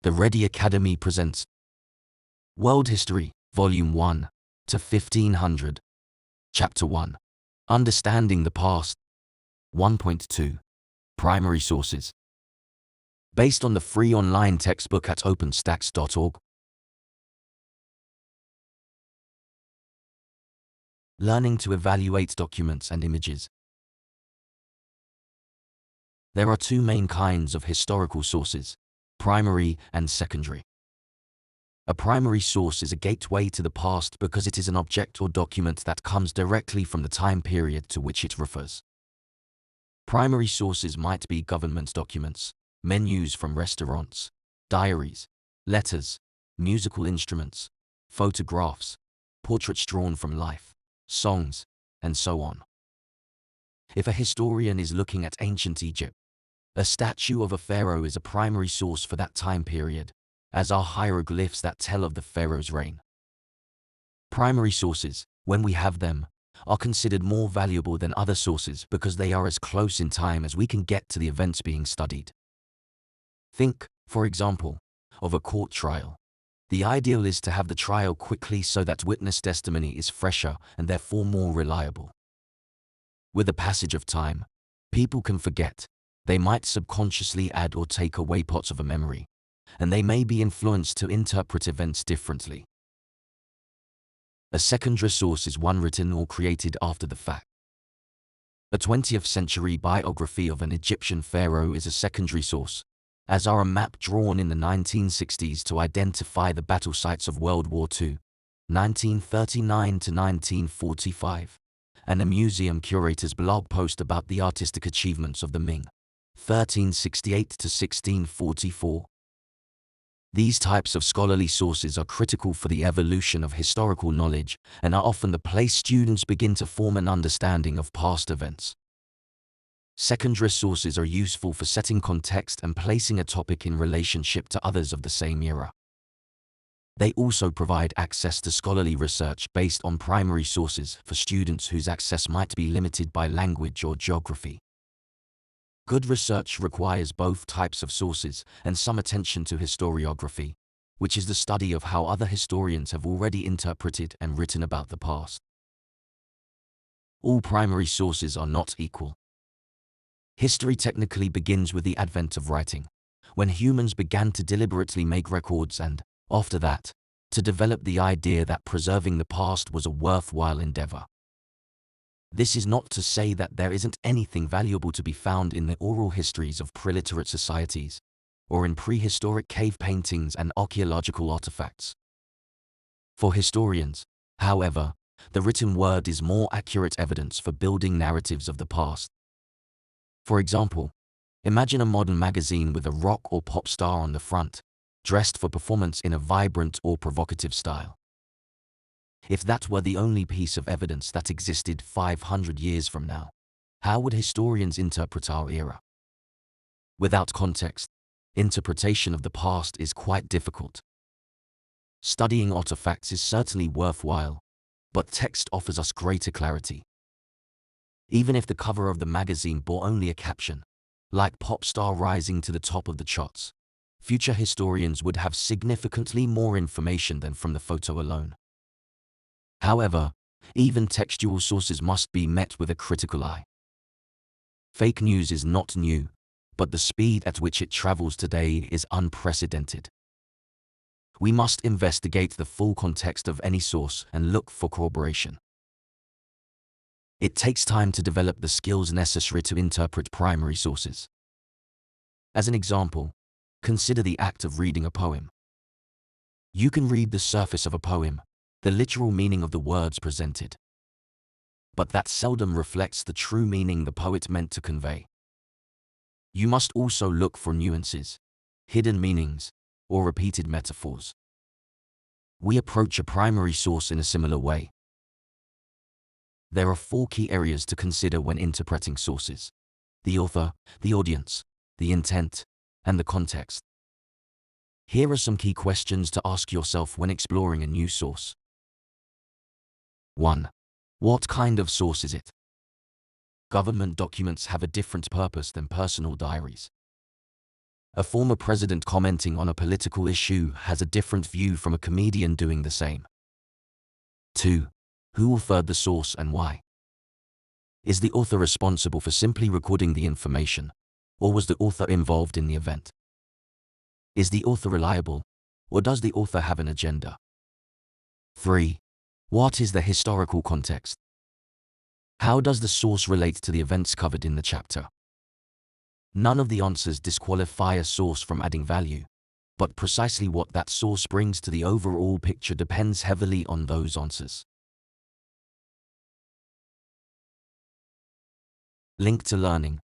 The Ready Academy presents World History, Volume 1 to 1500. Chapter 1. Understanding the Past. 1.2. Primary Sources. Based on the free online textbook at openstacks.org. Learning to evaluate documents and images. There are two main kinds of historical sources: primary and secondary. A primary source is a gateway to the past because it is an object or document that comes directly from the time period to which it refers. Primary sources might be government documents, menus from restaurants, diaries, letters, musical instruments, photographs, portraits drawn from life, songs, and so on. If a historian is looking at ancient Egypt, a statue of a pharaoh is a primary source for that time period, as are hieroglyphs that tell of the pharaoh's reign. Primary sources, when we have them, are considered more valuable than other sources because they are as close in time as we can get to the events being studied. Think, for example, of a court trial. The ideal is to have the trial quickly so that witness testimony is fresher and therefore more reliable. With the passage of time, people can forget. They might subconsciously add or take away parts of a memory, and they may be influenced to interpret events differently. A secondary source is one written or created after the fact. A 20th century biography of an Egyptian pharaoh is a secondary source, as are a map drawn in the 1960s to identify the battle sites of World War II, 1939 to 1945, and a museum curator's blog post about the artistic achievements of the Ming, 1368 to 1644. These types of scholarly sources are critical for the evolution of historical knowledge and are often the place students begin to form an understanding of past events. Secondary sources are useful for setting context and placing a topic in relationship to others of the same era. They also provide access to scholarly research based on primary sources for students whose access might be limited by language or geography. Good research requires both types of sources and some attention to historiography, which is the study of how other historians have already interpreted and written about the past. All primary sources are not equal. History technically begins with the advent of writing, when humans began to deliberately make records and, after that, to develop the idea that preserving the past was a worthwhile endeavor. This is not to say that there isn't anything valuable to be found in the oral histories of preliterate societies, or in prehistoric cave paintings and archaeological artifacts. For historians, however, the written word is more accurate evidence for building narratives of the past. For example, imagine a modern magazine with a rock or pop star on the front, dressed for performance in a vibrant or provocative style. If that were the only piece of evidence that existed 500 years from now, how would historians interpret our era? Without context, interpretation of the past is quite difficult. Studying artifacts is certainly worthwhile, but text offers us greater clarity. Even if the cover of the magazine bore only a caption, like "Pop star rising to the top of the charts," future historians would have significantly more information than from the photo alone. However, even textual sources must be met with a critical eye. Fake news is not new, but the speed at which it travels today is unprecedented. We must investigate the full context of any source and look for corroboration. It takes time to develop the skills necessary to interpret primary sources. As an example, consider the act of reading a poem. You can read the surface of a poem, the literal meaning of the words presented. But that seldom reflects the true meaning the poet meant to convey. You must also look for nuances, hidden meanings, or repeated metaphors. We approach a primary source in a similar way. There are 4 key areas to consider when interpreting sources: the author, the audience, the intent, and the context. Here are some key questions to ask yourself when exploring a new source. 1. What kind of source is it? Government documents have a different purpose than personal diaries. A former president commenting on a political issue has a different view from a comedian doing the same. 2. Who authored the source and why? Is the author responsible for simply recording the information, or was the author involved in the event? Is the author reliable, or does the author have an agenda? 3. What is the historical context? How does the source relate to the events covered in the chapter? None of the answers disqualify a source from adding value, but precisely what that source brings to the overall picture depends heavily on those answers. Link to learning.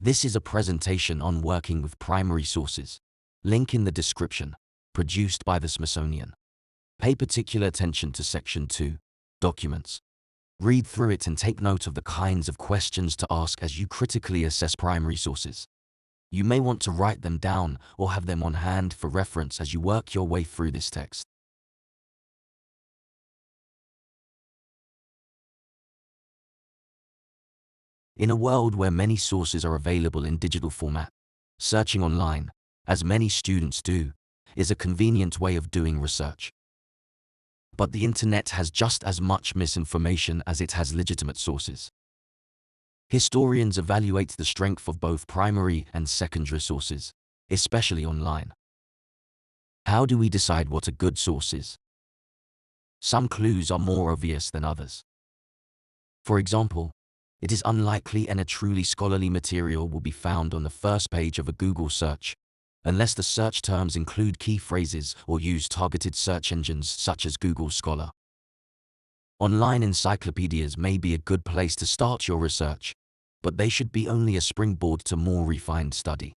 This is a presentation on working with primary sources. Link in the description. Produced by the Smithsonian. Pay particular attention to Section 2, Documents. Read through it and take note of the kinds of questions to ask as you critically assess primary sources. You may want to write them down or have them on hand for reference as you work your way through this text. In a world where many sources are available in digital format, searching online, as many students do, is a convenient way of doing research. But the internet has just as much misinformation as it has legitimate sources. Historians evaluate the strength of both primary and secondary sources, especially online. How do we decide what a good source is? Some clues are more obvious than others. For example, it is unlikely a truly scholarly material will be found on the first page of a Google search, unless the search terms include key phrases or use targeted search engines such as Google Scholar. Online encyclopedias may be a good place to start your research, but they should be only a springboard to more refined study.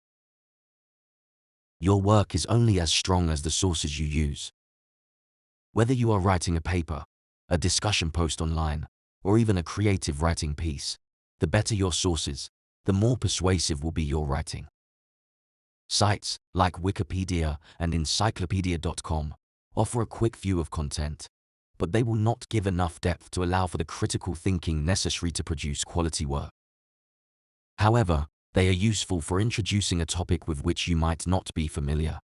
Your work is only as strong as the sources you use. Whether you are writing a paper, a discussion post online, or even a creative writing piece, the better your sources, the more persuasive will be your writing. Sites like Wikipedia and encyclopedia.com offer a quick view of content, but they will not give enough depth to allow for the critical thinking necessary to produce quality work. However, they are useful for introducing a topic with which you might not be familiar.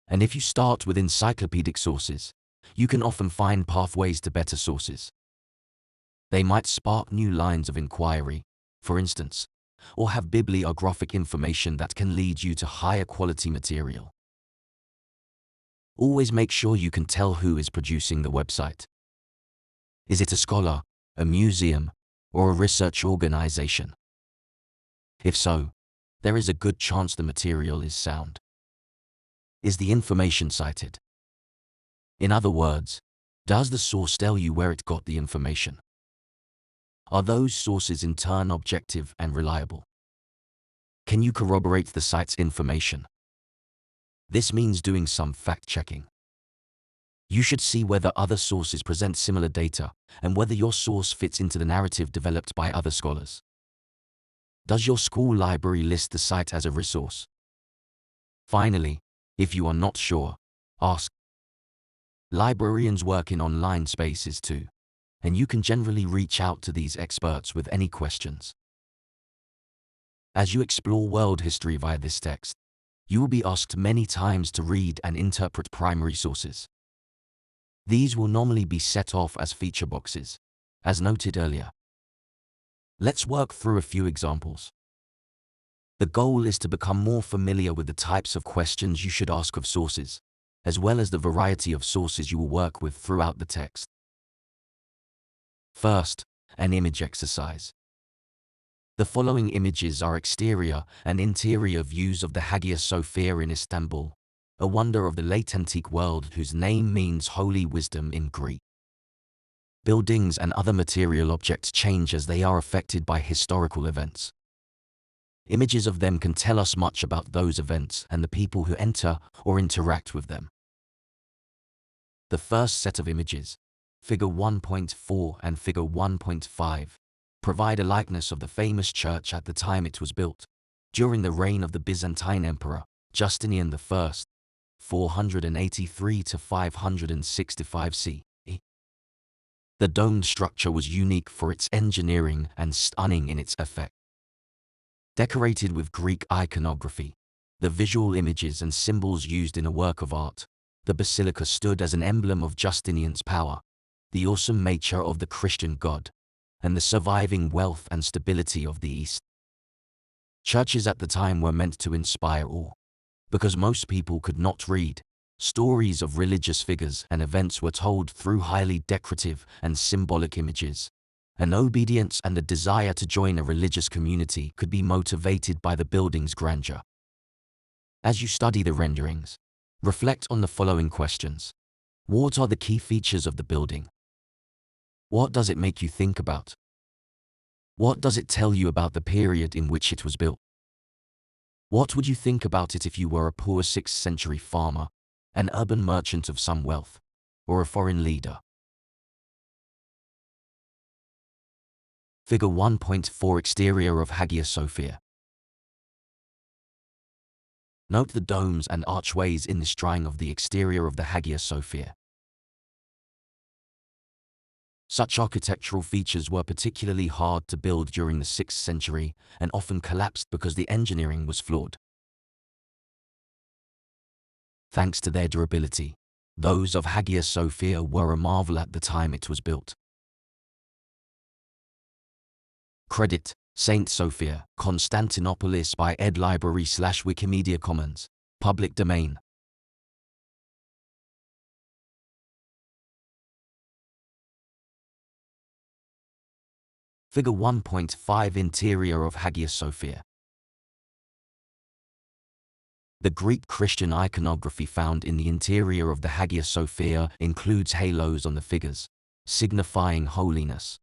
And if you start with encyclopedic sources, you can often find pathways to better sources. They might spark new lines of inquiry, for instance, or have bibliographic information that can lead you to higher quality material. Always make sure you can tell who is producing the website. Is it a scholar, a museum, or a research organization? If so, there is a good chance the material is sound. Is the information cited? In other words, does the source tell you where it got the information? Are those sources in turn objective and reliable? Can you corroborate the site's information? This means doing some fact-checking. You should see whether other sources present similar data and whether your source fits into the narrative developed by other scholars. Does your school library list the site as a resource? Finally, if you are not sure, ask. Librarians work in online spaces too, and you can generally reach out to these experts with any questions. As you explore world history via this text, you will be asked many times to read and interpret primary sources. These will normally be set off as feature boxes, as noted earlier. Let's work through a few examples. The goal is to become more familiar with the types of questions you should ask of sources, as well as the variety of sources you will work with throughout the text. First, an image exercise. The following images are exterior and interior views of the Hagia Sophia in Istanbul, a wonder of the late antique world whose name means holy wisdom in Greek. Buildings and other material objects change as they are affected by historical events. Images of them can tell us much about those events and the people who enter or interact with them. The first set of images, Figure 1.4 and Figure 1.5, provide a likeness of the famous church at the time it was built, during the reign of the Byzantine Emperor, Justinian I, 483 to 565 CE. The domed structure was unique for its engineering and stunning in its effect. Decorated with Greek iconography, the visual images and symbols used in a work of art, the basilica stood as an emblem of Justinian's power, the awesome nature of the Christian God, and the surviving wealth and stability of the East. Churches at the time were meant to inspire awe. Because most people could not read, stories of religious figures and events were told through highly decorative and symbolic images. An obedience and a desire to join a religious community could be motivated by the building's grandeur. As you study the renderings, reflect on the following questions. What are the key features of the building? What does it make you think about? What does it tell you about the period in which it was built? What would you think about it if you were a poor 6th century farmer, an urban merchant of some wealth, or a foreign leader? Figure 1.4 Exterior of Hagia Sophia. Note the domes and archways in this drawing of the exterior of the Hagia Sophia. Such architectural features were particularly hard to build during the 6th century and often collapsed because the engineering was flawed. Thanks to their durability, those of Hagia Sophia were a marvel at the time it was built. Credit, Saint Sophia, Constantinopolis by Ed Library/Wikimedia Commons. Public domain. Figure 1.5 Interior of Hagia Sophia. The Greek Christian iconography found in the interior of the Hagia Sophia includes halos on the figures, signifying holiness.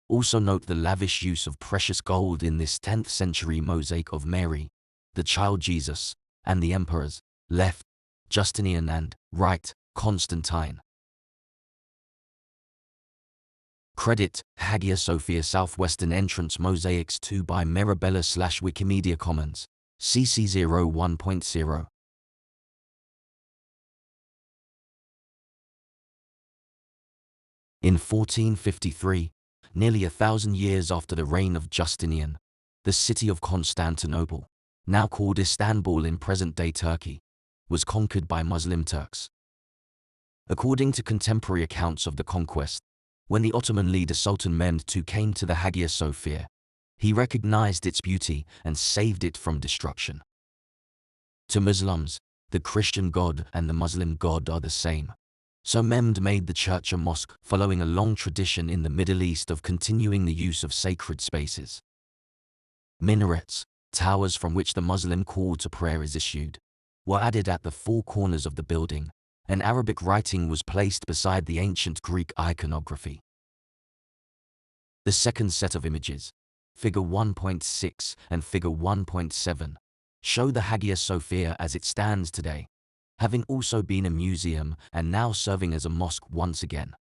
Also note the lavish use of precious gold in this 10th century mosaic of Mary, the child Jesus, and the emperors, left, Justinian and, right, Constantine. Credit, Hagia Sophia Southwestern Entrance Mosaics 2 by Mirabella/Wikimedia Commons, CC 01.0. In 1453, nearly 1,000 years after the reign of Justinian, the city of Constantinople, now called Istanbul in present-day Turkey, was conquered by Muslim Turks. According to contemporary accounts of the conquest, when the Ottoman leader Sultan Mehmed II came to the Hagia Sophia, he recognized its beauty and saved it from destruction. To Muslims, the Christian God and the Muslim God are the same. So Mehmed made the church a mosque, following a long tradition in the Middle East of continuing the use of sacred spaces. Minarets, towers from which the Muslim call to prayer is issued, were added at the four corners of the building, and Arabic writing was placed beside the ancient Greek iconography. The second set of images, Figure 1.6 and Figure 1.7, show the Hagia Sophia as it stands today, having also been a museum and now serving as a mosque once again.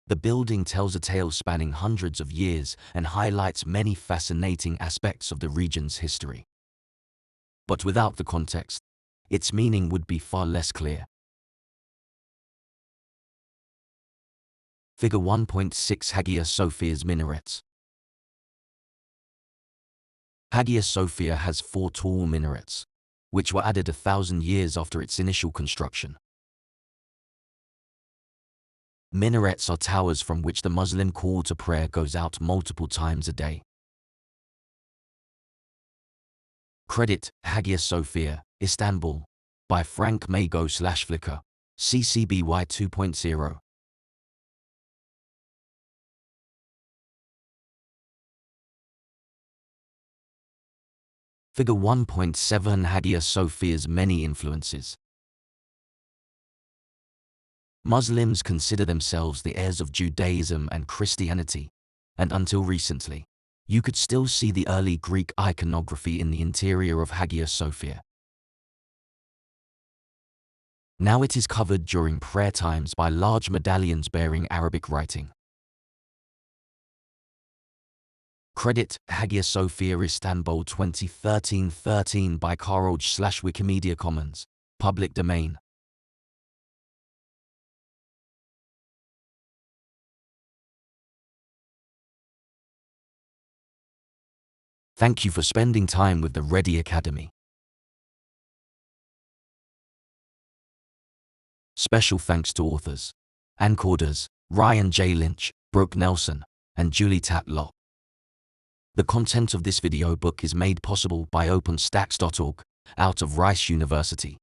The building tells a tale spanning hundreds of years and highlights many fascinating aspects of the region's history. But without the context, its meaning would be far less clear. Figure 1.6 Hagia Sophia's minarets. Hagia Sophia has 4 tall minarets, which were added 1,000 years after its initial construction. Minarets are towers from which the Muslim call to prayer goes out multiple times a day. Credit, Hagia Sophia, Istanbul, by Frank Mago/Flickr, CCBY 2.0. Figure 1.7 Hagia Sophia's many influences. Muslims consider themselves the heirs of Judaism and Christianity, and until recently, you could still see the early Greek iconography in the interior of Hagia Sophia. Now it is covered during prayer times by large medallions bearing Arabic writing. Credit, Hagia Sophia Istanbul 2013 by Karolj/Wikimedia Commons, public domain. Thank you for spending time with the Ready Academy. Special thanks to authors and coders Ryan J. Lynch, Brooke Nelson, and Julie Tatlock. The content of this video book is made possible by OpenStax.org, out of Rice University.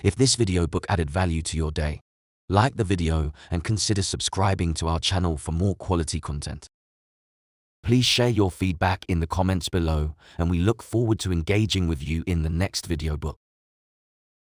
If this video book added value to your day, like the video and consider subscribing to our channel for more quality content. Please share your feedback in the comments below, and we look forward to engaging with you in the next video book.